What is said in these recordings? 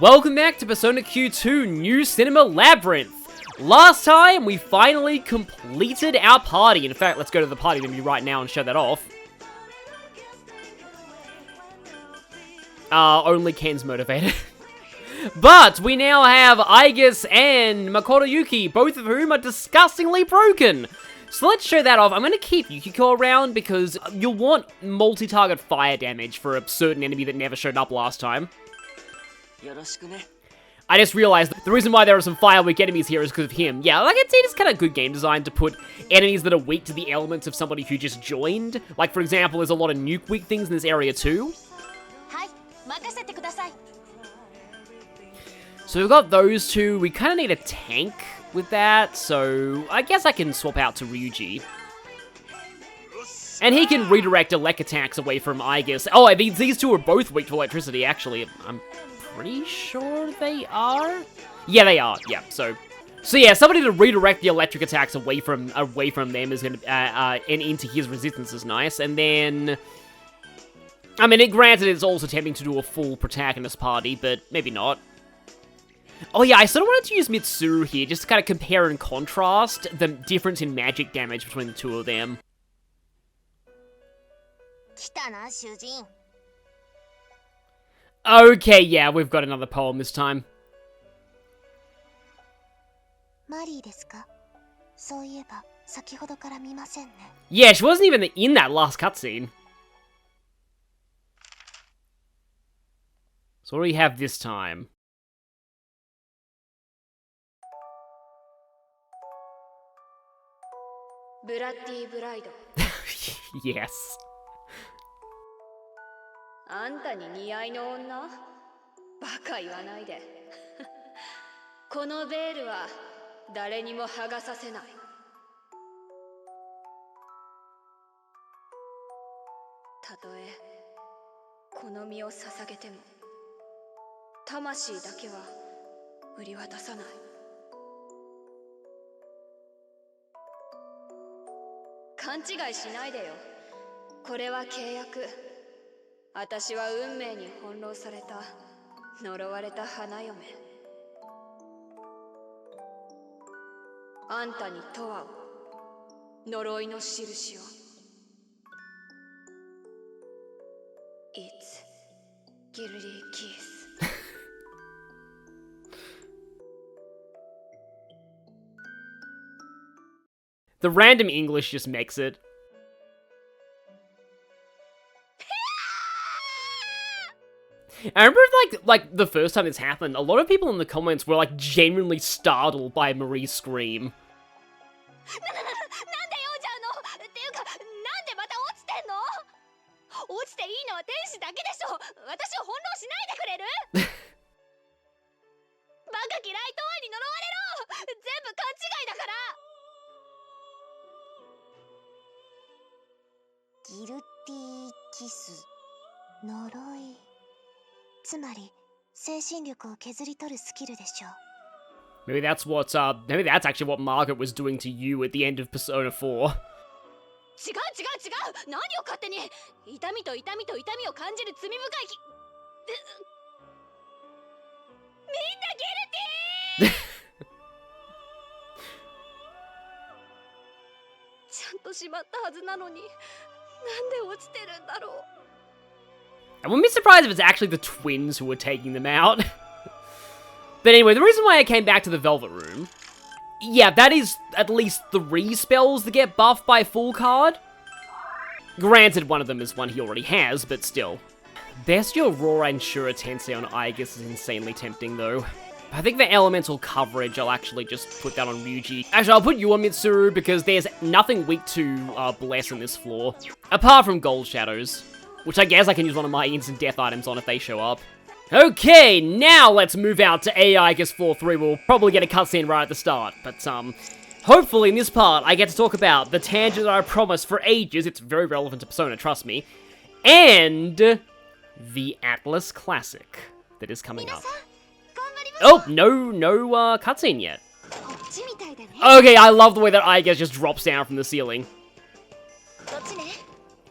Welcome back to Persona Q2 New Cinema Labyrinth. Last time, we finally completed our party. In fact, let's go to the party menu right now and show that off. Only Ken's motivated. But we now have Aigis and Makoto Yuki, both of whom are disgustingly broken. So let's show that off. I'm going to keep Yukiko around because you'll want multi-target fire damage for a certain enemy that never showed up last time. I just realized the reason why there are some fire weak enemies here is because of him. Yeah, like it's just kind of good game design to put enemies that are weak to the elements of somebody who just joined. Like, for example, there's a lot of nuke weak things in this area too. So we've got those two. We kind of need a tank with that, so I guess I can swap out to Ryuji. And he can redirect elect attacks away from Aigis. Oh, these two are both weak to electricity, actually. I'm pretty sure they are? Yeah, they are. Yeah, so yeah, somebody to redirect the electric attacks away from them is gonna and into his resistance is nice. And then, I mean, granted, it's also tempting to do a full protagonist party, but maybe not. Oh yeah, I sort of wanted to use Mitsuru here, just to kind of compare and contrast the difference in magic damage between the two of them. Okay, yeah, we've got another poem this time. Yeah, she wasn't even in that last cutscene. So what do we have this time? Yes. あんたに似合いの女？バカ言わないで。このベールは誰にも剥がさせない。たとえこの身を捧げても、魂だけは売り渡さない。勘違いしないでよ。これは契約。私は運命に翻弄された呪われた花嫁。あんたに永遠を呪いの印を。It's guilty kiss. The random English just makes it. I remember, like the first time this happened, a lot of people in the comments were, like, genuinely startled by Marie's scream. Guilty kiss. 呪い。つまり精神力を削り取るスキルでしょう。 Maybe that's actually what Margaret was doing to you at the end of Persona 4. 違う。何を勝手に。痛みと痛みを感じる罪深いみんなギルティーちゃんとしまったはずなのに、なんで落ちてるんだろう。 I wouldn't be surprised if it's actually the twins who were taking them out. But anyway, the reason why I came back to the Velvet Room... Yeah, that is at least 3 spells that get buffed by full card. Granted, one of them is one he already has, but still. Bestial Aurora and Shura Tensei on Aigis is insanely tempting, though. I think the elemental coverage, I'll actually just put that on Ryuji. Actually, I'll put you on Mitsuru, because there's nothing weak to Bless in this floor. Apart from Gold Shadows. Which I guess I can use one of my instant death items on if they show up. Okay, now let's move out to Aigis 4-3. We'll probably get a cutscene right at the start. But, hopefully in this part, I get to talk about the tangent that I promised for ages. It's very relevant to Persona, trust me. And the Atlas Classic that is coming up. Oh, no cutscene yet. Okay, I love the way that Aigis just drops down from the ceiling.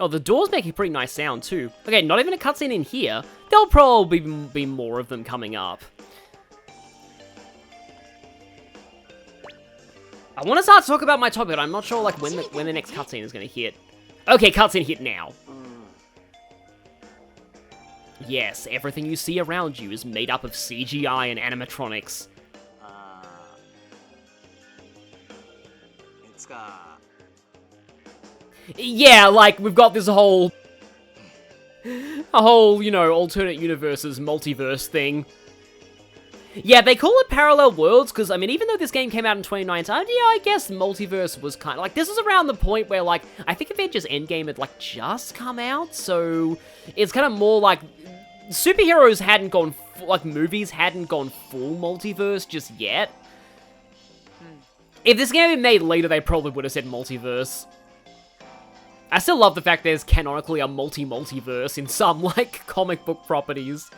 Oh, the doors make a pretty nice sound, too. Okay, not even a cutscene in here. there'll probably be more of them coming up. I want to start to talk about my topic, but I'm not sure like when the next cutscene is going to hit. Okay, cutscene hit now. Yes, everything you see around you is made up of CGI and animatronics. Yeah, like, we've got this whole, you know, alternate universes, multiverse thing. Yeah, they call it parallel worlds, because, I mean, even though this game came out in 2019, yeah, I guess multiverse was kind of, like, this is around the point where, like, I think Avengers Endgame had, like, just come out, so it's kind of more like, superheroes hadn't gone, like, movies hadn't gone full multiverse just yet. If this game had been made later, they probably would have said multiverse. I still love the fact there's canonically a multi-multiverse in some, like, comic book properties.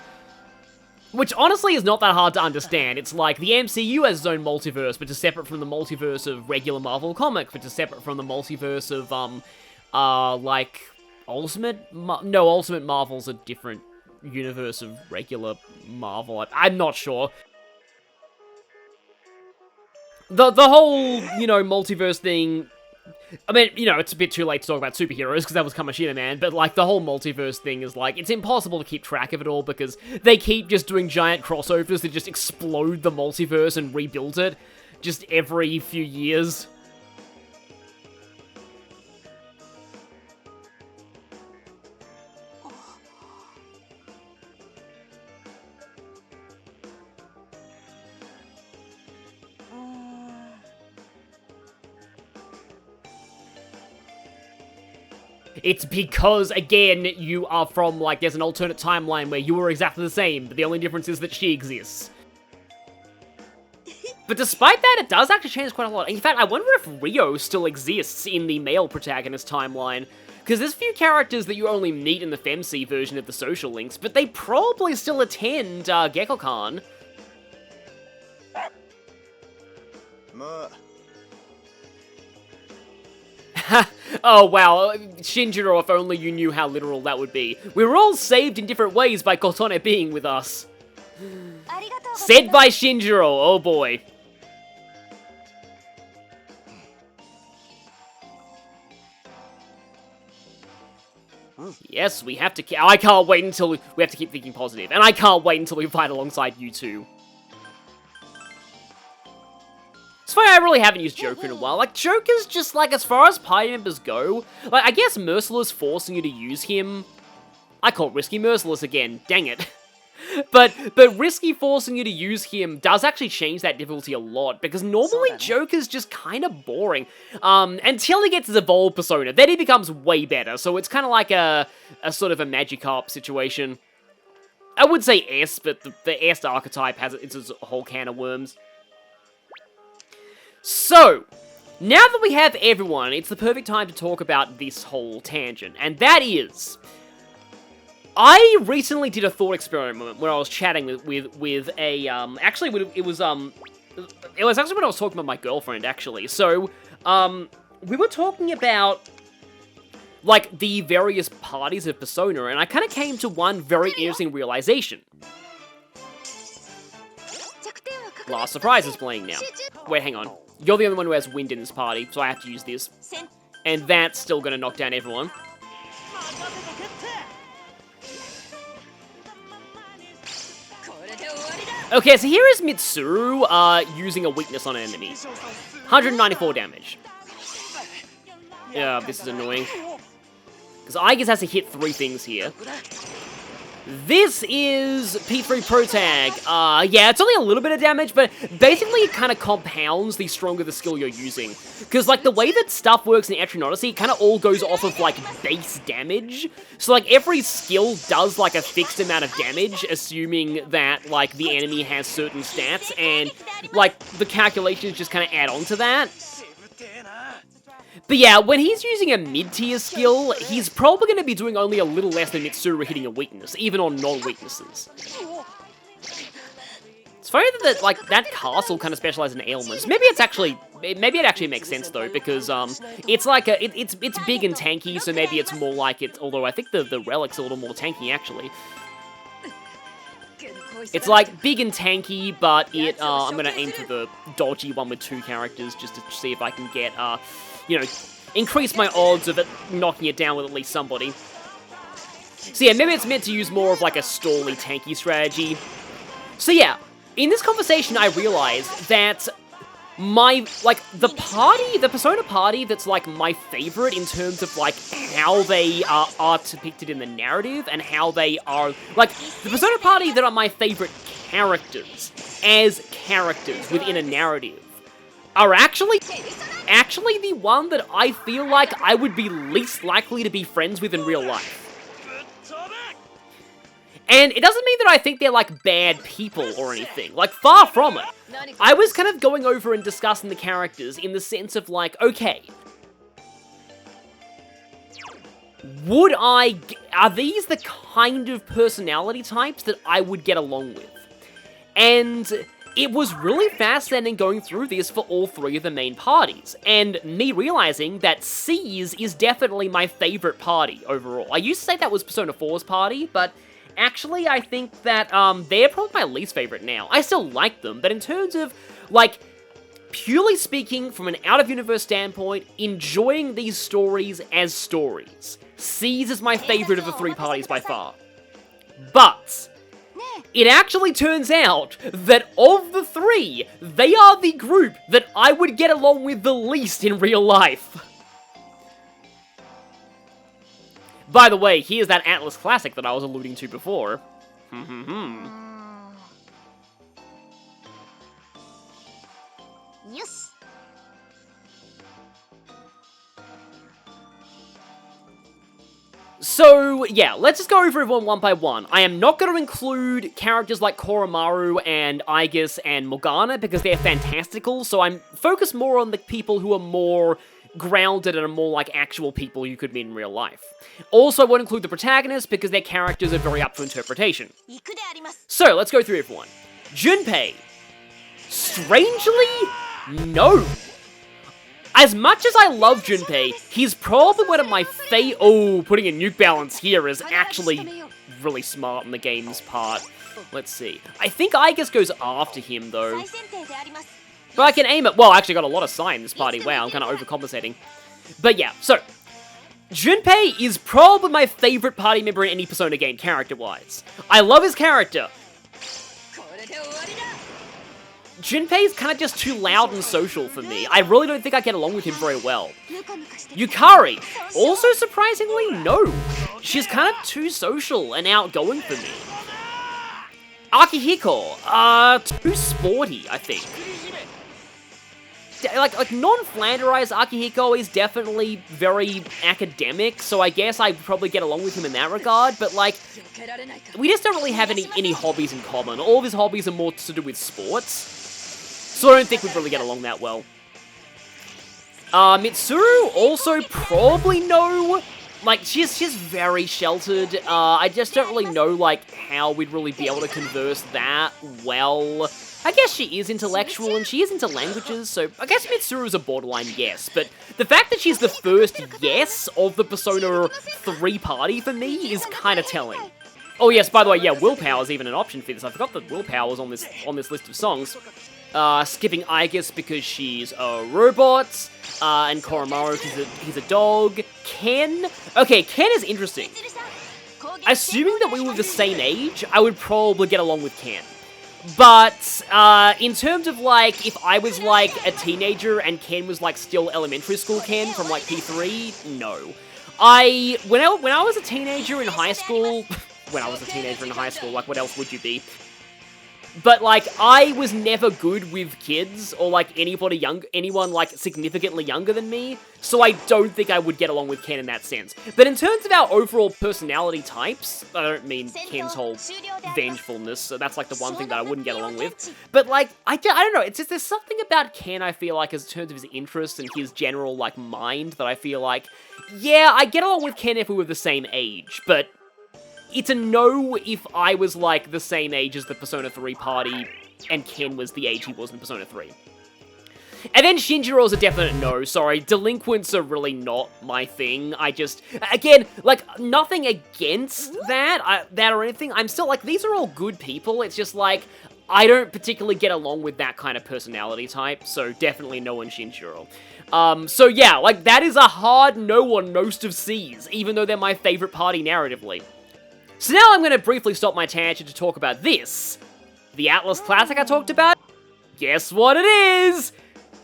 Which, honestly, is not that hard to understand. It's like, the MCU has its own multiverse, but just separate from the multiverse of regular Marvel comics, but just separate from the multiverse of, like, Ultimate Marvel's a different universe of regular Marvel. I'm not sure. The whole, you know, multiverse thing, I mean, you know, it's a bit too late to talk about superheroes, because that was Kamashita Man, but, like, the whole multiverse thing is, like, it's impossible to keep track of it all, because they keep just doing giant crossovers that just explode the multiverse and rebuild it, just every few years. It's because, again, you are from, like, there's an alternate timeline where you were exactly the same, but the only difference is that she exists. But despite that, it does actually change quite a lot. In fact, I wonder if Rio still exists in the male protagonist timeline, because there's a few characters that you only meet in the FemC version of the social links, but they probably still attend Gekko-Khan. Oh wow, Shinjiro, if only you knew how literal that would be. We were all saved in different ways by Kotone being with us. Said by Shinjiro, oh boy. Yes, we have to I can't wait until we have to keep thinking positive, and I can't wait until we fight alongside you two. It's funny, I really haven't used Joker in a while. Like, Joker's just, like, as far as party members go, like, I guess Merciless forcing you to use him, I call it Risky Merciless again, dang it. But Risky forcing you to use him does actually change that difficulty a lot, because normally Joker's just kind of boring, until he gets his evolved persona, then he becomes way better, so it's kind of like a sort of a Magikarp situation. I would say S, but the S archetype has it's a whole can of worms. So, now that we have everyone, it's the perfect time to talk about this whole tangent, and that is, I recently did a thought experiment when I was chatting with a, actually, it was actually when I was talking with my girlfriend, actually. So, we were talking about, like, the various parties of Persona, and I kind of came to one very interesting realization. Last Surprise is playing now. Wait, hang on. You're the only one who has wind in this party, so I have to use this. And that's still gonna knock down everyone. Okay, so here is Mitsuru, using a weakness on an enemy. 194 damage. Yeah, this is annoying. Because Aigis has to hit 3 things here. This is P3 Protag. Yeah, it's only a little bit of damage, but basically it kind of compounds the stronger the skill you're using. Because, like, the way that stuff works in Etrian Odyssey, it kind of all goes off of, like, base damage. So, like, every skill does, like, a fixed amount of damage, assuming that, like, the enemy has certain stats, and, like, the calculations just kind of add on to that. But yeah, when he's using a mid-tier skill, he's probably going to be doing only a little less than Mitsuru hitting a weakness, even on non-weaknesses. It's funny that, like, that castle kind of specializes in ailments. Maybe it actually makes sense, though, because, it's like it's big and tanky, so maybe it's more like it, although I think the relic's a little more tanky, actually. It's like big and tanky, but I'm gonna aim for the dodgy one with 2 characters just to see if I can get, you know, increase my odds of it knocking it down with at least somebody. So yeah, maybe it's meant to use more of like a stally tanky strategy. So yeah, in this conversation I realized that the Persona party that's like my favorite in terms of like how they are depicted in the narrative and how they are, like, the Persona party that are my favorite characters as characters within a narrative are actually the one that I feel like I would be least likely to be friends with in real life. And it doesn't mean that I think they're, like, bad people or anything. Like, far from it. I was kind of going over and discussing the characters in the sense of, like, okay, are these the kind of personality types that I would get along with? And it was really fascinating going through this for all 3 of the main parties, and me realizing that C's is definitely my favorite party overall. I used to say that was Persona 4's party, but actually, I think that, they're probably my least favorite now. I still like them, but in terms of, like, purely speaking, from an out-of-universe standpoint, enjoying these stories as stories, C's is my favorite of the 3 parties by far. But it actually turns out that of the 3, they are the group that I would get along with the least in real life. By the way, here's that Atlas Classic that I was alluding to before. Yes. So, yeah, let's just go over everyone one by one. I am not going to include characters like Koromaru and Aigis and Morgana because they're fantastical, so I'm focused more on the people who are more grounded and are more like actual people you could meet in real life. Also, I won't include the protagonists because their characters are very up for interpretation. So, let's go through everyone. Junpei. Strangely, no. As much as I love Junpei, he's probably one of my putting a nuke balance here is actually really smart on the game's part. Let's see. I think Aigis goes after him, though. But I can aim it. Well, I actually got a lot of sign in this party. Wow, I'm kind of overcompensating. But yeah, so Junpei is probably my favorite party member in any Persona game, character-wise. I love his character. Junpei's kind of just too loud and social for me. I really don't think I get along with him very well. Yukari, also surprisingly, no. She's kind of too social and outgoing for me. Akihiko, too sporty, I think. Like non-Flanderized Akihiko is definitely very academic, so I guess I'd probably get along with him in that regard, but like, we just don't really have any hobbies in common. All of his hobbies are more to do with sports, so I don't think we'd really get along that well. Mitsuru, also probably no. Like, she's very sheltered. I just don't really know, like, how we'd really be able to converse that well. I guess she is intellectual, and she is into languages, so I guess Mitsuru's a borderline yes, but the fact that she's the first yes of the Persona 3 party for me is kind of telling. Oh yes, by the way, yeah, Willpower is even an option for this. I forgot that Willpower was on this list of songs. Skipping Aigis because she's a robot, and Koromaru because he's a dog. Ken? Okay, Ken is interesting. Assuming that we were the same age, I would probably get along with Ken. But, in terms of, like, if I was, like, a teenager and Ken was, like, still elementary school Ken from, like, P3, no. When I was a teenager in high school, like, what else would you be? But, like, I was never good with kids, or, like, anyone, like, significantly younger than me, so I don't think I would get along with Ken in that sense. But in terms of our overall personality types, I don't mean Ken's whole vengefulness, so that's, like, the one thing that I wouldn't get along with. But, like, I don't know, it's just, there's something about Ken, I feel like, in terms of his interests and his general, like, mind, that I feel like, yeah, I get along with Ken if we were the same age, but it's a no if I was, like, the same age as the Persona 3 party, and Ken was the age he was in Persona 3. And then Shinjiro's a definite no, sorry. Delinquents are really not my thing. I just, again, like, nothing against that or anything. I'm still, like, these are all good people. It's just, like, I don't particularly get along with that kind of personality type, so definitely no on Shinjiro. So yeah, like, that is a hard no on most of C's, even though they're my favorite party narratively. So now I'm going to briefly stop my tangent to talk about this. The Atlas Classic I talked about? Guess what it is?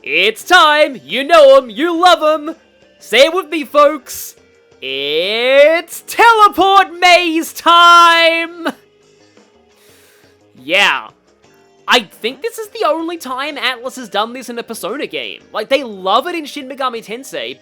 It's time! You know 'em, you love 'em! Say it with me, folks! It's Teleport Maze time! Yeah. I think this is the only time Atlas has done this in a Persona game. Like, they love it in Shin Megami Tensei,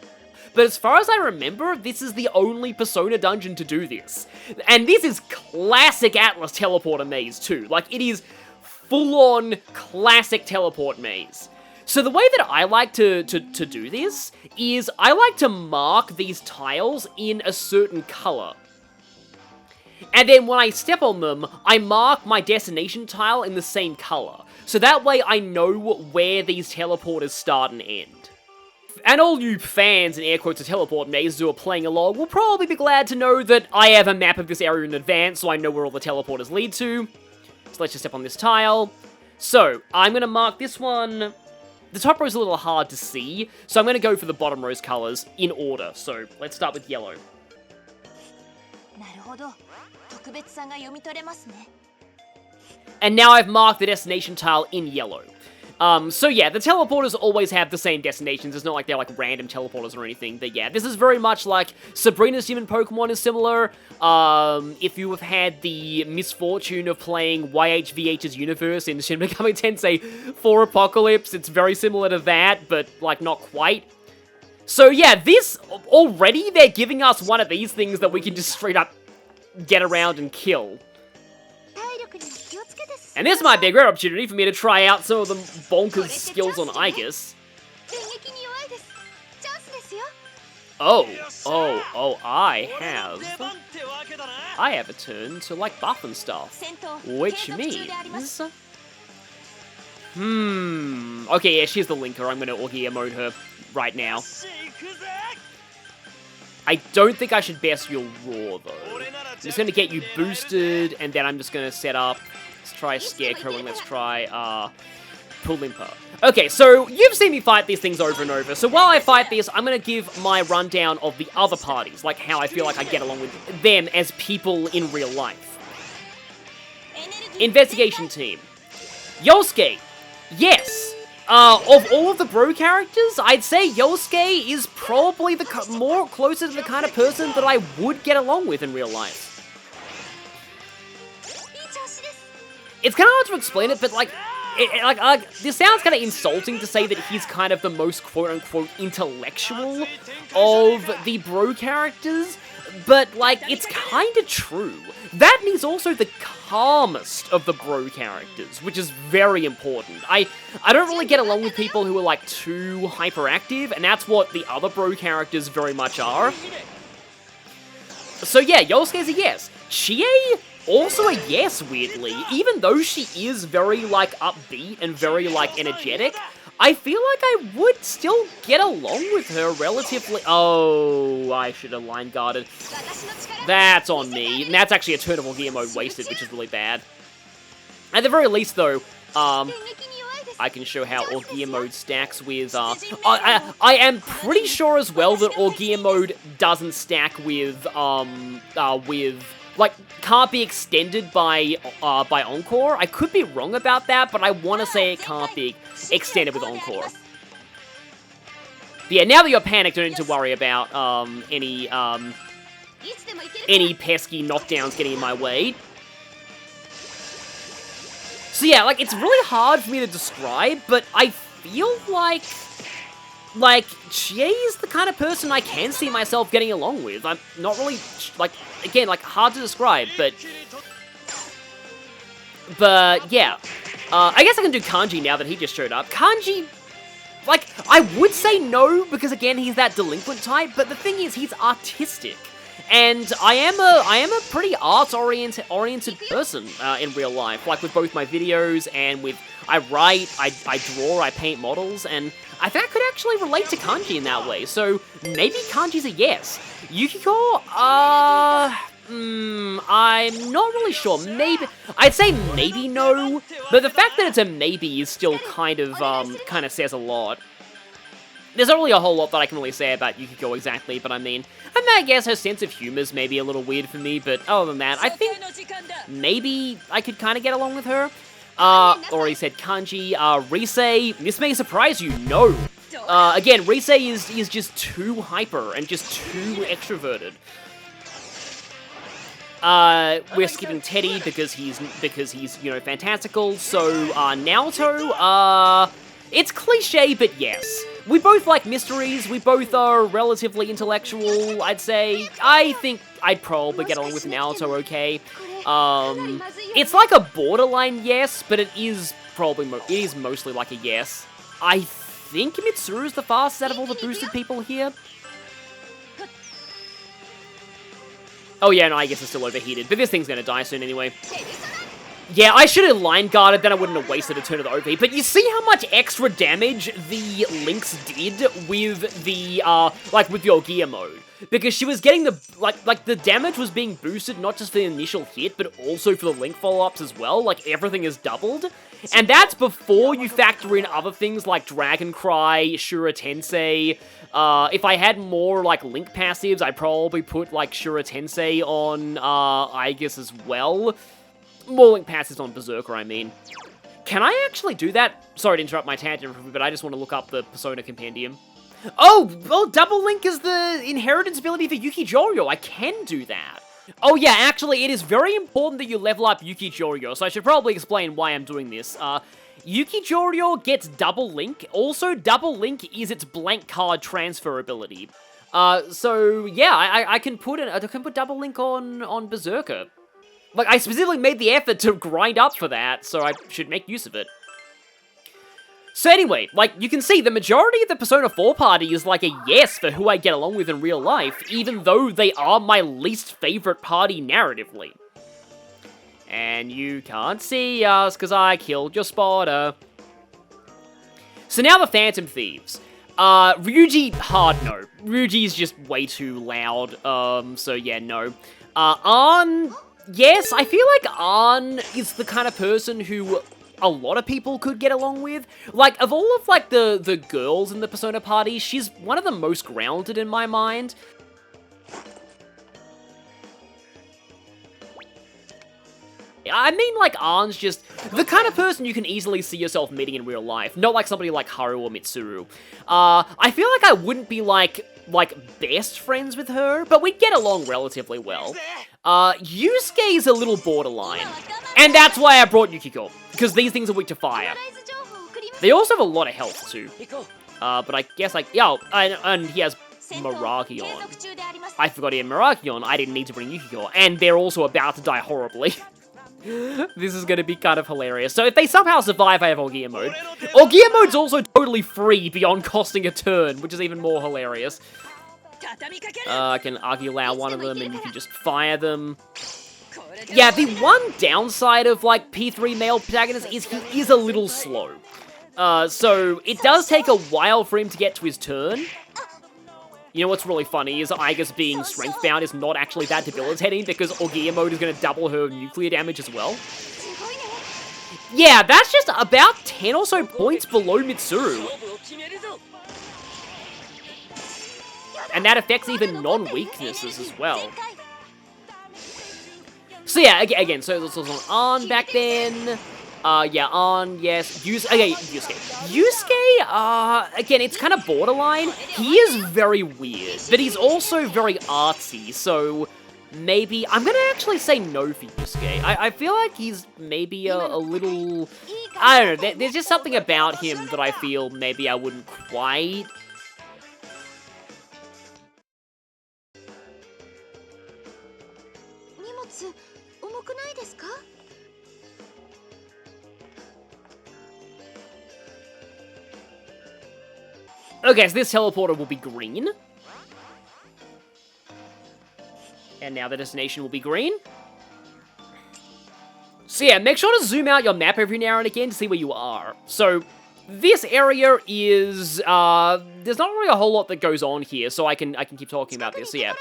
but as far as I remember, this is the only Persona dungeon to do this. And this is classic Atlas Teleporter Maze, too. Like, it is full-on classic Teleport Maze. So the way that I like to do this is I like to mark these tiles in a certain color. And then when I step on them, I mark my destination tile in the same color. So that way I know where these teleporters start and end. And all you fans in air quotes of Teleport Maze who are playing along will probably be glad to know that I have a map of this area in advance so I know where all the teleporters lead to. So let's just step on this tile. So, I'm going to mark this one. The top row is a little hard to see, so I'm going to go for the bottom row's colors in order. So, let's start with yellow. And now I've marked the destination tile in yellow. So yeah, the teleporters always have the same destinations. It's not like they're like random teleporters or anything. But yeah, this is very much like Sabrina's Human Pokemon is similar. If you have had the misfortune of playing YHVH's universe in Shin Megami Tensei 4 Apocalypse, it's very similar to that, but like not quite. So yeah, this, already they're giving us one of these things that we can just straight up get around and kill. And this might be a great opportunity for me to try out some of the bonkers skills on Aigis. I have a turn to, like, buff and stuff. Which means... Okay, yeah, she's the linker. I'm gonna Orgia mode her right now. I don't think I should best your Raw, though. I'm just gonna get you boosted, and then I'm just gonna set up... Let's try Scarecrow and let's try, Pulimpa. Okay, so you've seen me fight these things over and over, so while I fight this, I'm gonna give my rundown of the other parties, like how I feel like I get along with them as people in real life. Investigation team. Yosuke. Yes. Of all of the bro characters, I'd say Yosuke is probably the more closer to the kind of person that I would get along with in real life. It's kind of hard to explain it, but like, this sounds kind of insulting to say that he's kind of the most quote-unquote intellectual of the bro characters, but like, it's kind of true. That and he's also the calmest of the bro characters, which is very important. I don't really get along with people who are like too hyperactive, and that's what the other bro characters very much are. So yeah, Yosuke's a yes. Chie? Also a yes, weirdly. Even though she is very, like, upbeat and very, like, energetic, I feel like I would still get along with her relatively... Oh, I should have line guarded. That's on me. And that's actually a turn of Orgia mode wasted, which is really bad. At the very least, though, I can show how Orgia mode stacks with, I am pretty sure as well that Orgia mode doesn't stack with, like, can't be extended by Encore. I could be wrong about that, but I want to say it can't be extended with Encore. But yeah, now that you're panicked, don't need to worry about, any pesky knockdowns getting in my way. So yeah, like, it's really hard for me to describe, but I feel like, Chie is the kind of person I can see myself getting along with. I'm not really, like, again, like, hard to describe, but yeah. I guess I can do Kanji now that he just showed up. Kanji, like, I would say no, because again, he's that delinquent type, but the thing is, he's artistic. And I am a pretty arts-oriented person in real life, like with both my videos and with, I write, I draw, I paint models, and I think I could actually relate to kanji in that way, so maybe kanji's a yes. Yukiko, I'm not really sure, maybe, I'd say maybe no, but the fact that it's a maybe is still kind of says a lot. There's not really a whole lot that I can really say about Yukiko exactly, but I mean, I guess her sense of humor is maybe a little weird for me, but other than that, I think maybe I could kind of get along with her. Already said kanji. Risei, this may surprise you, no. Again, Risei is just too hyper and just too extroverted. We're skipping Teddy because he's, you know, fantastical, so, Naoto, it's cliche, but yes. We both like mysteries, we both are relatively intellectual, I'd say. I think I'd probably get along with Naoto okay. It's like a borderline yes, but it is probably, it is mostly like a yes. I think Mitsuru's the fastest out of all the boosted people here. Oh yeah, no, I guess it's still overheated, but this thing's gonna die soon anyway. Yeah, I should have line guarded, then I wouldn't have wasted a turn of the overheat. But you see how much extra damage the Lynx did with the, like, with the Ogia mode? Because she was getting the, like, the damage was being boosted not just for the initial hit, but also for the Link follow-ups as well. Like, everything is doubled. And that's before you factor in other things like Dragon Cry, Shura Tensei. If I had more, like, Link passives, I'd probably put, like, Shura Tensei on, Aegis as well. More Link passives on Berserker, I mean. Can I actually do that? Sorry to interrupt my tangent, but I just want to look up the Persona Compendium. Oh, well, Double Link is the inheritance ability for Yuki Joryo. I can do that. Oh yeah, actually, it is very important that you level up Yuki Joryo, so I should probably explain why I'm doing this. Yuki Joryo gets Double Link. Also, Double Link is its blank card transfer ability. So yeah, I can put Double Link on Berserker. Like, I specifically made the effort to grind up for that, so I should make use of it. So anyway, like, you can see, the majority of the Persona 4 party is like a yes for who I get along with in real life, even though they are my least favorite party narratively. And you can't see us, because I killed your spotter. So now the Phantom Thieves. Ryuji, hard no. Ryuji's just way too loud, so yeah, no. An... Yes, I feel like An is the kind of person who a lot of people could get along with. Like, of all of, like, the girls in the Persona party, she's one of the most grounded in my mind. I mean, like, An's just the kind of person you can easily see yourself meeting in real life. Not like somebody like Haru or Mitsuru. I feel like I wouldn't be, like, best friends with her, but we'd get along relatively well. Yusuke's a little borderline. And that's why I brought Yukiko, because these things are weak to fire. They also have a lot of health, too. But I guess, like, yeah, and he has Miragion. I forgot he had Miragion, I didn't need to bring Yukiko, and they're also about to die horribly. This is gonna be kind of hilarious. So if they somehow survive, I have Ogia mode. Ogia mode's also totally free beyond costing a turn, which is even more hilarious. I can Aguilar one of them and you can just fire them. Yeah, the one downside of, like, P3 male protagonist is he is a little slow. So it does take a while for him to get to his turn. You know what's really funny is Aiga's being strength-bound is not actually that debilitating because Ogia mode is going to double her nuclear damage as well. Yeah, that's just about 10 or so points below Mitsuru. And that affects even non-weaknesses as well. So yeah, again, so this was on back then. Yeah, on, yes, okay, Yusuke, again, it's kind of borderline. He is very weird, but he's also very artsy, so maybe, I'm gonna actually say no for Yusuke. I feel like he's maybe a little, I don't know, there's just something about him that I feel maybe I wouldn't quite. Okay, so this teleporter will be green. And now the destination will be green. So yeah, make sure to zoom out your map every now and again to see where you are. So, this area is, there's not really a whole lot that goes on here, so I can keep talking about this, so yeah.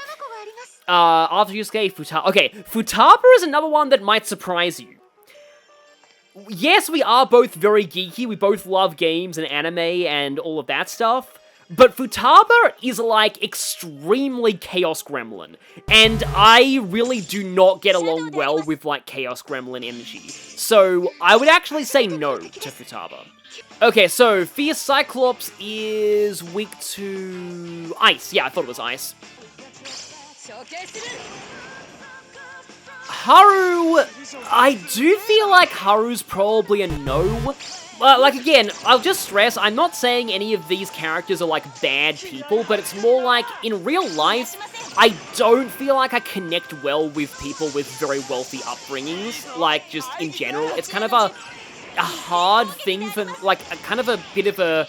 After Yusuke, Futaba. Okay, Futaba is another one that might surprise you. Yes, we are both very geeky, we both love games and anime and all of that stuff, but Futaba is, like, extremely Chaos Gremlin, and I really do not get along well with, like, Chaos Gremlin energy, so I would actually say no to Futaba. Okay, so Fierce Cyclops is weak to ice. Yeah, I thought it was ice. Haru, I do feel like Haru's probably a no. Like, again, I'll just stress, I'm not saying any of these characters are, like, bad people, but it's more like, in real life, I don't feel like I connect well with people with very wealthy upbringings. Like, just in general, it's kind of a hard thing for, like, a kind of a bit of a,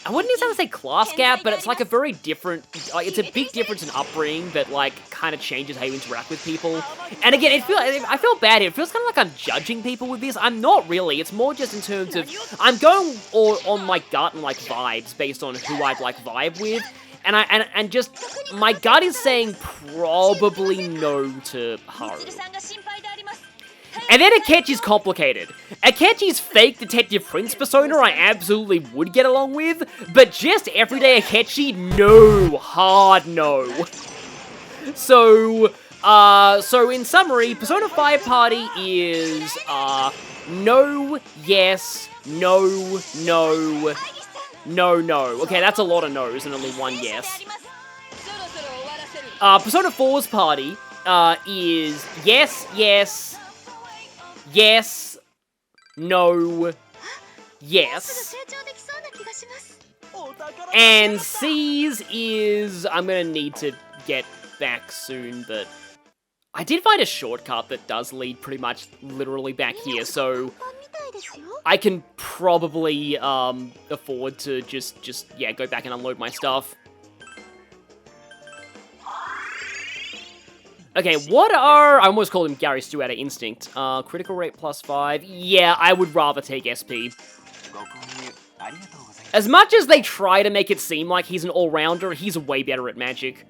I wouldn't even say class gap, but it's like a very different, like, it's a big difference in upbringing that, like, kind of changes how you interact with people. And again, I feel bad here. It feels kind of like I'm judging people with this. I'm not really. It's more just in terms of, I'm going on my gut and, like, vibes based on who I'd, like, vibe with. And just, my gut is saying probably no to Haru. And then Akechi's complicated. Akechi's fake Detective Prince persona I absolutely would get along with, but just everyday Akechi, no. Hard no. So in summary, Persona 5 Party is, no, yes, no, no, no, no. Okay, that's a lot of no's and only one yes. Persona 4's Party, is yes, yes, yes, no, yes. And C's is, I'm gonna need to get back soon, but I did find a shortcut that does lead pretty much literally back here, so I can probably afford to just yeah, go back and unload my stuff. Okay, what are... I almost called him Gary Stu out of instinct. Critical rate +5. Yeah, I would rather take SP. As much as they try to make it seem like he's an all-rounder, he's way better at magic.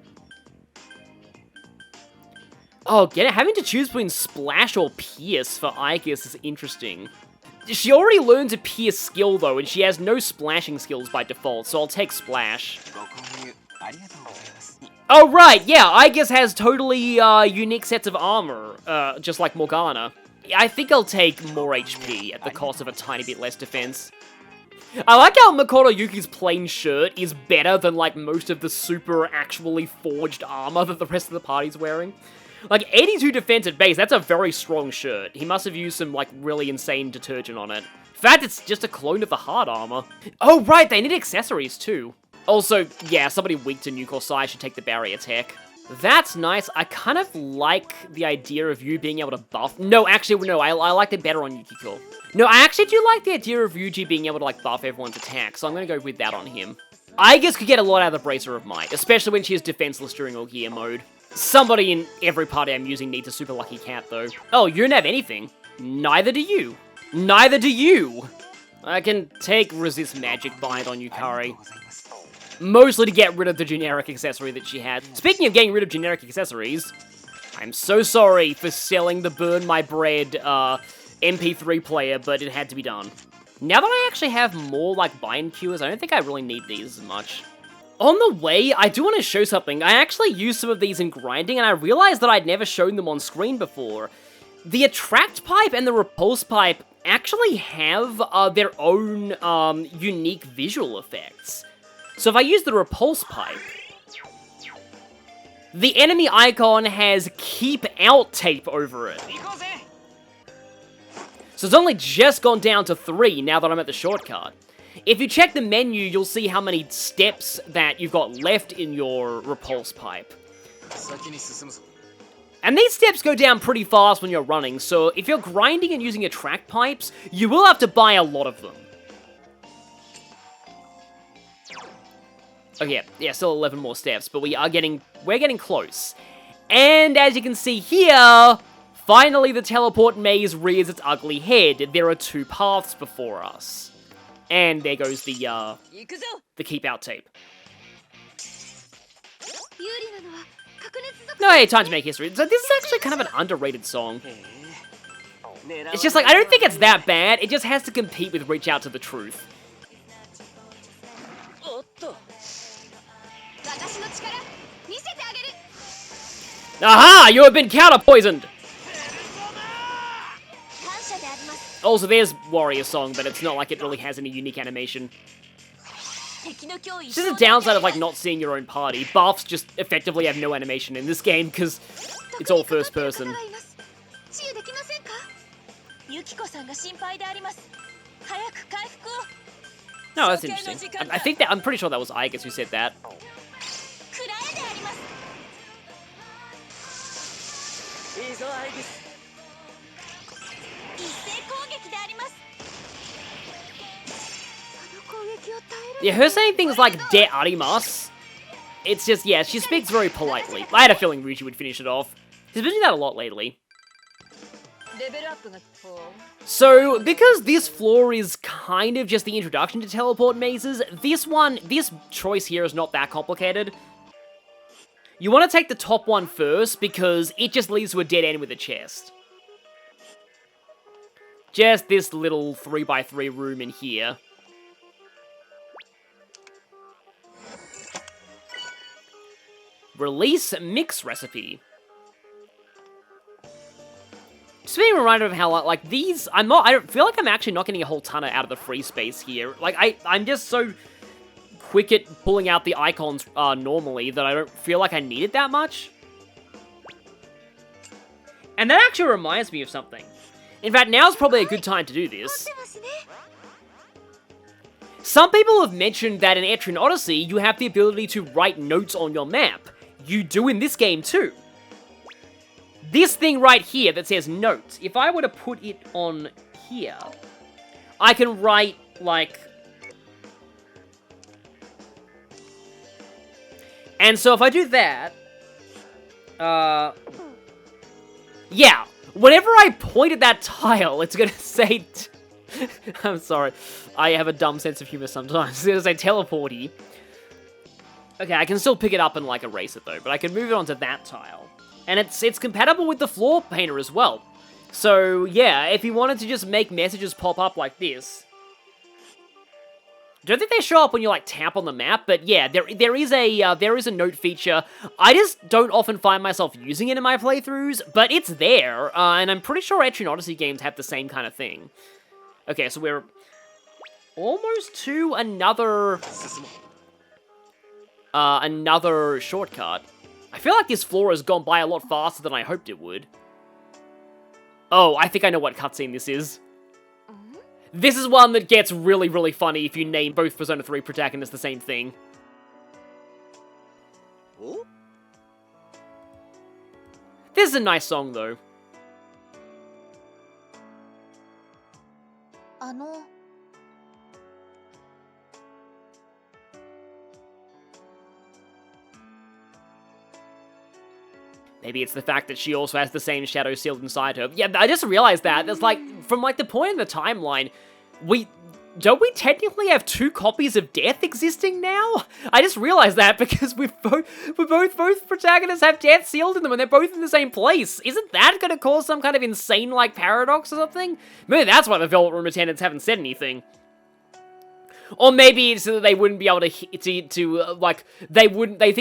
Oh, get it? Having to choose between Splash or Pierce for Aigis is interesting. She already learns a Pierce skill, though, and she has no splashing skills by default, so I'll take Splash. Oh, right, yeah, Aigis has totally unique sets of armor, just like Morgana. I think I'll take more HP at the cost of a tiny bit less defense. I like how Makoto Yuki's plain shirt is better than, like, most of the super actually forged armor that the rest of the party's wearing. Like, 82 defense at base, that's a very strong shirt. He must have used some, like, really insane detergent on it. In fact, it's just a clone of the hard armor. Oh, right, they need accessories, too. Also, yeah, somebody weak to Nuke or Sai should take the barrier tech. That's nice. I kind of like the idea of you being able to buff... No, actually, no, I like it better on Yukiko. No, I actually do like the idea of Yuji being able to, like, buff everyone's attack, so I'm gonna go with that on him. Aigis could get a lot out of the Bracer of Might, especially when she is defenseless during all gear mode. Somebody in every party I'm using needs a super lucky cat, though. Oh, you don't have anything. Neither do you. Neither do you. I can take Resist Magic Bind on Yukari. Mostly to get rid of the generic accessory that she had. Speaking of getting rid of generic accessories, I'm so sorry for selling the Burn My Bread MP3 player, but it had to be done. Now that I actually have more, like, bind cures, I don't think I really need these as much. On the way, I do want to show something. I actually used some of these in grinding, and I realized that I'd never shown them on screen before. The Attract Pipe and the Repulse Pipe actually have their own unique visual effects. So if I use the Repulse Pipe, the enemy icon has Keep Out tape over it. So it's only just gone down to 3 now that I'm at the shortcut. If you check the menu, you'll see how many steps that you've got left in your Repulse Pipe. And these steps go down pretty fast when you're running, so if you're grinding and using Attract Pipes, you will have to buy a lot of them. Okay, yeah, still 11 more steps, but we're getting close. And as you can see here, finally the teleport maze rears its ugly head. There are 2 paths before us. And there goes the keep out tape. No, hey, time to make history. So this is actually kind of an underrated song. It's just like, I don't think it's that bad. It just has to compete with Reach Out to the Truth. Aha! You have been counter-poisoned! Also, there's Warrior Song, but it's not like it really has any unique animation. This is a downside of, like, not seeing your own party. Buffs just effectively have no animation in this game, because it's all first person. No, that's interesting. I think that, I'm pretty sure that was Igus who said that. Yeah, her saying things like "de arimasu," it's just, yeah, she speaks very politely. I had a feeling Ryuji would finish it off. He's been doing that a lot lately. So, because this floor is kind of just the introduction to teleport mazes, this choice here is not that complicated. You want to take the top one first, because it just leads to a dead end with a chest. Just this little 3x3 room in here. Release mix recipe. Just being reminded of how, like, these, I don't feel like I'm actually not getting a whole ton out of the free space here. Like, I'm just so quick at pulling out the icons normally that I don't feel like I need it that much. And that actually reminds me of something. In fact, now's probably a good time to do this. Some people have mentioned that in Etrian Odyssey, you have the ability to write notes on your map. You do in this game too. This thing right here that says notes, if I were to put it on here, I can write, like... And so if I do that... yeah, whenever I point at that tile, it's gonna say... I'm sorry, I have a dumb sense of humor sometimes. It's gonna say teleporty. Okay, I can still pick it up and, like, erase it, though, but I can move it onto that tile. And it's compatible with the floor painter as well. So, yeah, if you wanted to just make messages pop up like this... I don't think they show up when you, like, tap on the map, but yeah, there is a note feature. I just don't often find myself using it in my playthroughs, but it's there, and I'm pretty sure Etrian Odyssey games have the same kind of thing. Okay, so we're almost to another shortcut. I feel like this floor has gone by a lot faster than I hoped it would. Oh, I think I know what cutscene this is. This is one that gets really, really funny if you name both Persona 3 protagonists the same thing. This is a nice song, though. Maybe it's the fact that she also has the same shadow sealed inside her. Yeah, I just realized that. There's like, from like the point in the timeline, don't we technically have 2 copies of Death existing now? I just realized that because both protagonists have Death sealed in them and they're both in the same place. Isn't that gonna cause some kind of insane like paradox or something? Maybe that's why the Velvet Room attendants haven't said anything. Or maybe it's so that they wouldn't be able they think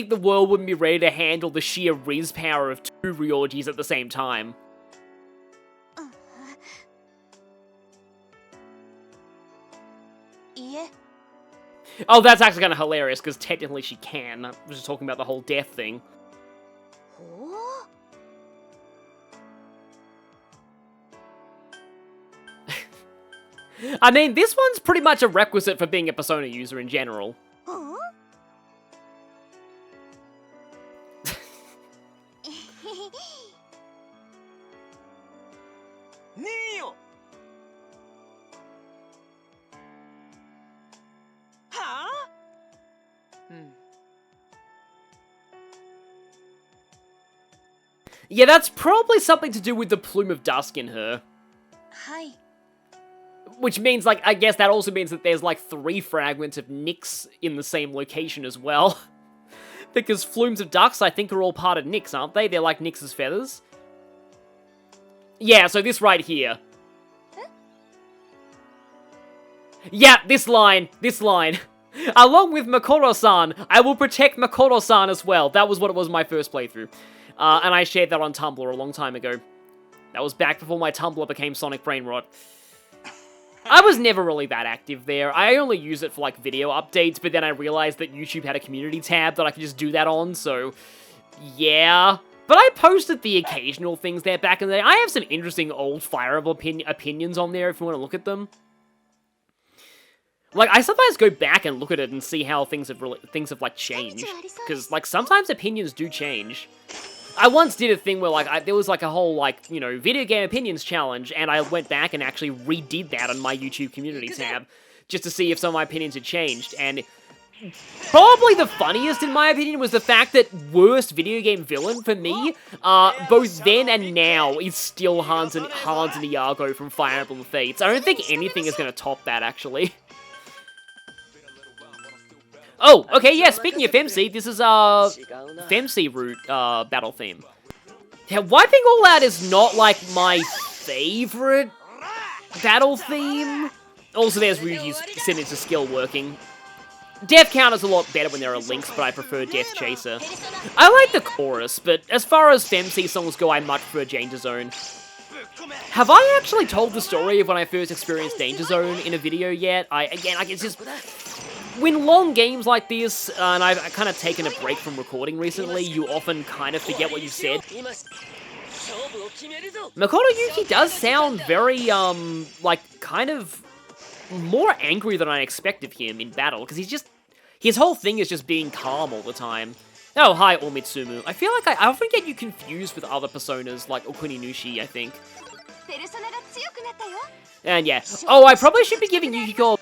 the world wouldn't be ready to handle the sheer Riz power of 2 Ryojis at the same time. Oh, that's actually kind of hilarious, because technically she can. I was just talking about the whole death thing. I mean, this one's pretty much a requisite for being a Persona user in general. Neo! Huh? Yeah, that's probably something to do with the plume of dusk in her. はい。 Which means, like, I guess that also means that there's, like, 3 fragments of Nyx in the same location as well. Because flumes of ducks, I think, are all part of Nyx, aren't they? They're like Nyx's feathers. Yeah, so this right here. Yeah, this line. Along with Makoro-san, I will protect Makoro-san as well. That was what it was in my first playthrough. And I shared that on Tumblr a long time ago. That was back before my Tumblr became Sonic Brain Rot. I was never really that active there. I only use it for, like, video updates, but then I realized that YouTube had a community tab that I could just do that on, so... yeah. But I posted the occasional things there back in the day. I have some interesting old Fire Emblem opinions on there if you want to look at them. Like, I sometimes go back and look at it and see how things have like, changed. Because, like, sometimes opinions do change. I once did a thing where, like, there was, like, a whole, like, you know, video game opinions challenge, and I went back and actually redid that on my YouTube community tab, just to see if some of my opinions had changed, and probably the funniest, in my opinion, was the fact that worst video game villain for me, both then and now, is still Hans and Iago from Fire Emblem Fates. I don't think anything is going to top that, actually. Oh, okay, yeah, speaking of Femc, this is, Femc route, battle theme. Yeah, wiping all out is not, like, my favorite battle theme. Also, there's Ryuji's signature skill working. Death Counter's a lot better when there are links, but I prefer Death Chaser. I like the chorus, but as far as Femc songs go, I much prefer Danger Zone. Have I actually told the story of when I first experienced Danger Zone in a video yet? Again, like, it's just... when long games like this, and I've kind of taken a break from recording recently, you often kind of forget what you said. Makoto Yuki does sound very, like, kind of more angry than I expect of him in battle, because he's just... his whole thing is just being calm all the time. Oh, hi, Omitsumu. I feel like I often get you confused with other personas, like Okuninushi, I think. And yeah. Oh, I probably should be giving Yukiko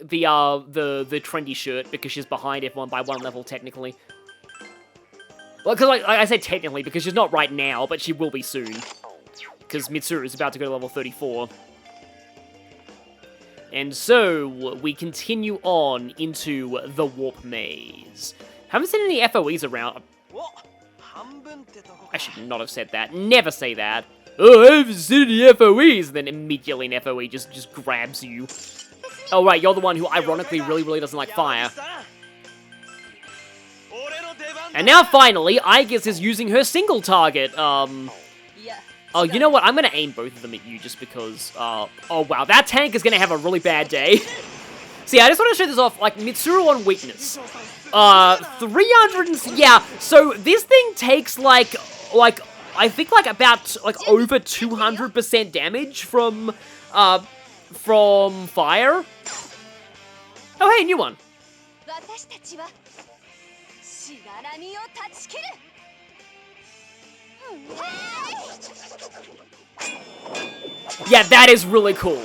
the trendy shirt, because she's behind everyone by 1 level, technically. Well, because, like I say technically, because she's not right now, but she will be soon. Because Mitsuru is about to go to level 34. And so, we continue on into the Warp Maze. Haven't seen any FOEs around. I should not have said that. Never say that. Oh, I haven't seen any FOEs! And then immediately an FOE just grabs you. Oh, right, you're the one who ironically really doesn't like fire. And now, finally, Aegis is using her single target. Oh, you know what? I'm gonna aim both of them at you just because, oh, wow, that tank is gonna have a really bad day. See, I just want to show this off, like, Mitsuru on weakness. 300 yeah, so this thing takes, like, I think, like, about, like, over 200% damage from fire. Oh, hey, new one. Yeah, that is really cool.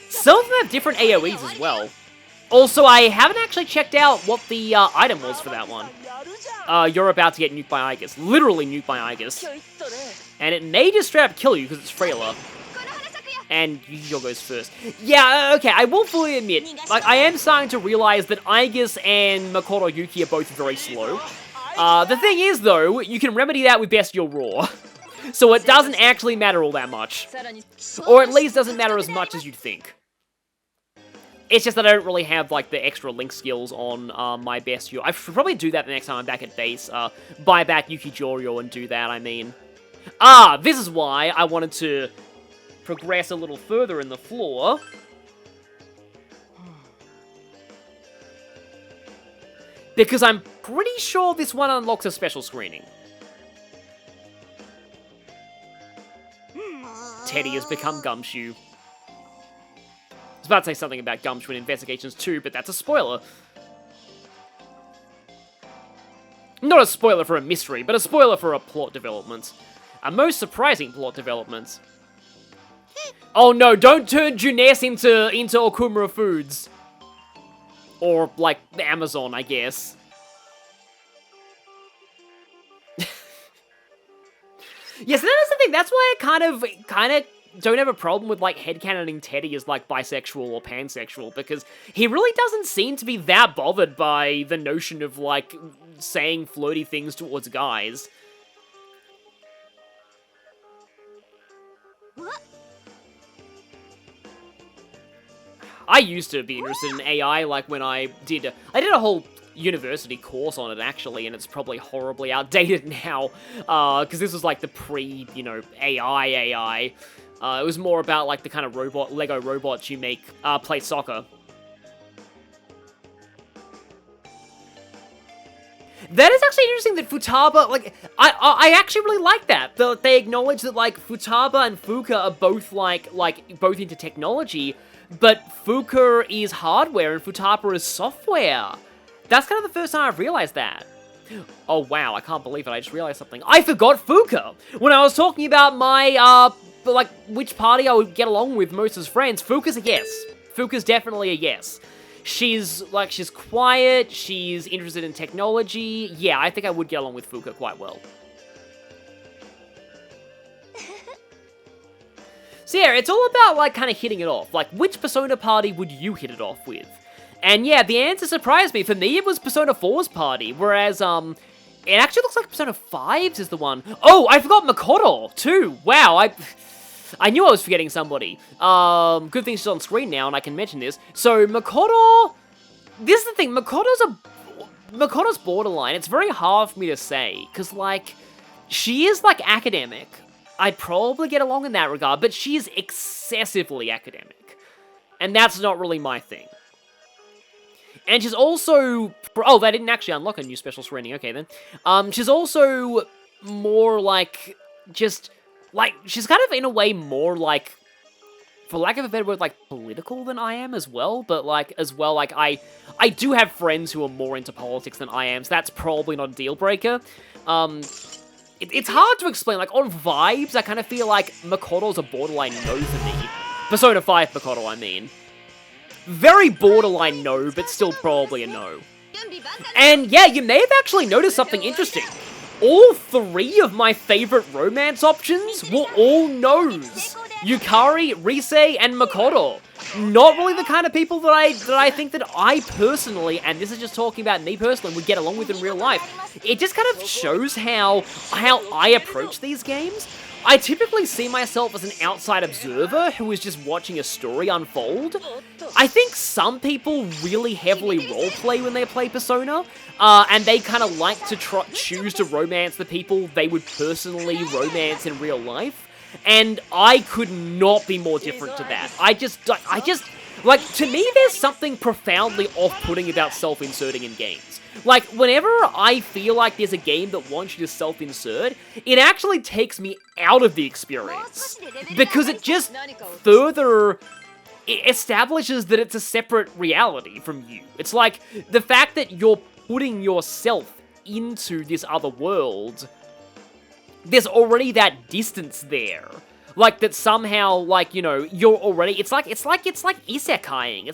Some of them have different AoEs as well. Also, I haven't actually checked out what the item was for that one. You're about to get nuked by Aegis. Literally nuked by Aegis. And it may just straight up kill you because it's Frailer. And Yu-Gi-Oh goes first. Yeah, okay, I will fully admit, like, I am starting to realize that Aegis and Makoto Yuki are both very slow. The thing is, though, you can remedy that with Bestial Roar. So it doesn't actually matter all that much. Or at least doesn't matter as much as you'd think. It's just that I don't really have, like, the extra link skills on my Bestial. I should probably do that the next time I'm back at base. Buy back Yuki Joryo and do that, I mean. Ah, this is why I wanted to progress a little further in the floor. Because I'm pretty sure this one unlocks a special screening. Teddy has become Gumshoe. I was about to say something about Gumshoe in Investigations 2, but that's a spoiler. Not a spoiler for a mystery, but a spoiler for a plot development. A most surprising plot development. Oh no, don't turn Junes into Okumura Foods. Or, like, Amazon, I guess. Yes, that is the thing. That's why I kind of don't have a problem with, like, headcanoning Teddy as, like, bisexual or pansexual, because he really doesn't seem to be that bothered by the notion of, like, saying flirty things towards guys. I used to be interested in AI, like, when I did a whole university course on it, actually, and it's probably horribly outdated now, because this was, like, the pre, AI. It was more about, like, the kind of Lego robots you make, play soccer. That is actually interesting that Futaba, like, I actually really like that. They acknowledge that, like, Futaba and Fuka are both, both into technology, but Fuka is hardware and Futaba is software. That's kind of the first time I've realized that. Oh, wow, I can't believe it. I just realized something. I forgot Fuka! When I was talking about my, which party I would get along with most as friends, Fuka's a yes. Fuka's definitely a yes. She's quiet, she's interested in technology. Yeah, I think I would get along with Fuka quite well. So yeah, it's all about, like, kind of hitting it off. Like, which Persona party would you hit it off with? And yeah, the answer surprised me. For me, it was Persona 4's party, whereas, it actually looks like Persona 5's is the one. Oh, I forgot Makoto, too. Wow, I knew I was forgetting somebody. Good thing she's on screen now, and I can mention this. So, Makoto... This is the thing, Makoto's borderline. It's very hard for me to say, because, like, she is, like, academic. I'd probably get along in that regard, but she is excessively academic. And that's not really my thing. And she's also... Oh, they didn't actually unlock a new special screening. Okay, then. She's also more, like, just... Like, she's kind of, in a way, more, like... For lack of a better word, like, political than I am as well. But, like, I do have friends who are more into politics than I am, so that's probably not a deal breaker. It's hard to explain. Like, on vibes, I kind of feel like Makoto's a borderline no for me. Persona 5 Makoto, I mean. Very borderline no, but still probably a no. And yeah, you may have actually noticed something interesting. All three of my favorite romance options were all no's. Yukari, Rise, and Makoto. Not really the kind of people that I think that I personally, and this is just talking about me personally, would get along with in real life. It just kind of shows how I approach these games. I typically see myself as an outside observer who is just watching a story unfold. I think some people really heavily roleplay when they play Persona, and they kind of like to choose to romance the people they would personally romance in real life. And I could not be more different to that. I just, like, to me, there's something profoundly off-putting about self-inserting in games. Like, whenever I feel like there's a game that wants you to self-insert, it actually takes me out of the experience. Because it just further establishes that it's a separate reality from you. It's like, the fact that you're putting yourself into this other world... There's already that distance there. Like, that somehow, like, you're already... It's like isekaiing.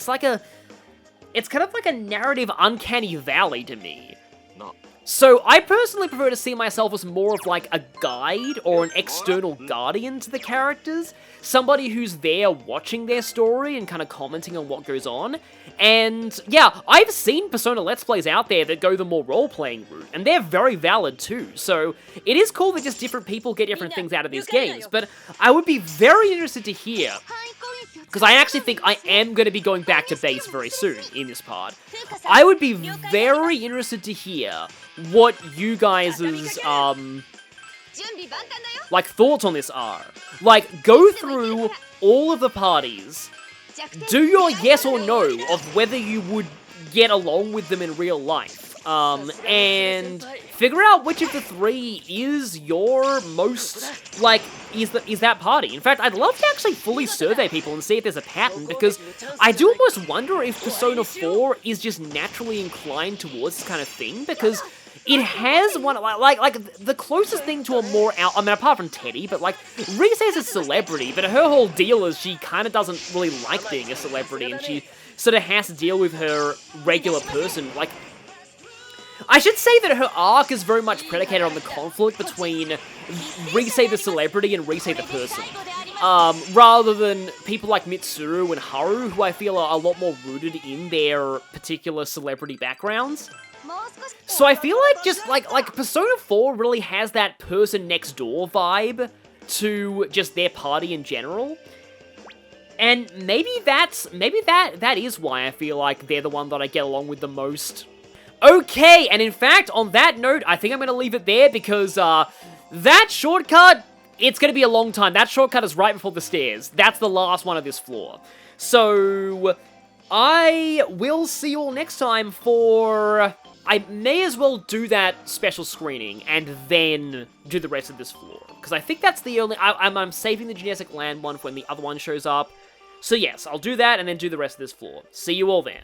It's kind of like a narrative uncanny valley to me. No. So, I personally prefer to see myself as more of, like, a guide or an external guardian to the characters. Somebody who's there watching their story and kind of commenting on what goes on. And, yeah, I've seen Persona Let's Plays out there that go the more role-playing route, and they're very valid too. So, it is cool that just different people get different things out of these games, but I would be very interested to hear, because I actually think I am going to be going back to base very soon in this part. I would be very interested to hear what you guys' like, thoughts on this are. Like, go through all of the parties, do your yes or no of whether you would get along with them in real life, and figure out which of the three is your most, like, is that party. In fact, I'd love to actually fully survey people and see if there's a pattern, because I do almost wonder if Persona 4 is just naturally inclined towards this kind of thing, because it has one, like, the closest thing to a more I mean, apart from Teddy, but, like, Rise is a celebrity, but her whole deal is she kind of doesn't really like being a celebrity, and she sort of has to deal with her regular person. Like, I should say that her arc is very much predicated on the conflict between Risei the celebrity and Risei the person. Rather than people like Mitsuru and Haru, who I feel are a lot more rooted in their particular celebrity backgrounds. So I feel like just, like Persona 4 really has that person next door vibe to just their party in general. And maybe that is why I feel like they're the one that I get along with the most. Okay, and in fact, on that note, I think I'm going to leave it there because, that shortcut, it's going to be a long time. That shortcut is right before the stairs. That's the last one of this floor. So, I will see you all next time for... I may as well do that special screening and then do the rest of this floor. Because I think that's the only... I'm saving the Genetic Land one for when the other one shows up. So yes, I'll do that and then do the rest of this floor. See you all then.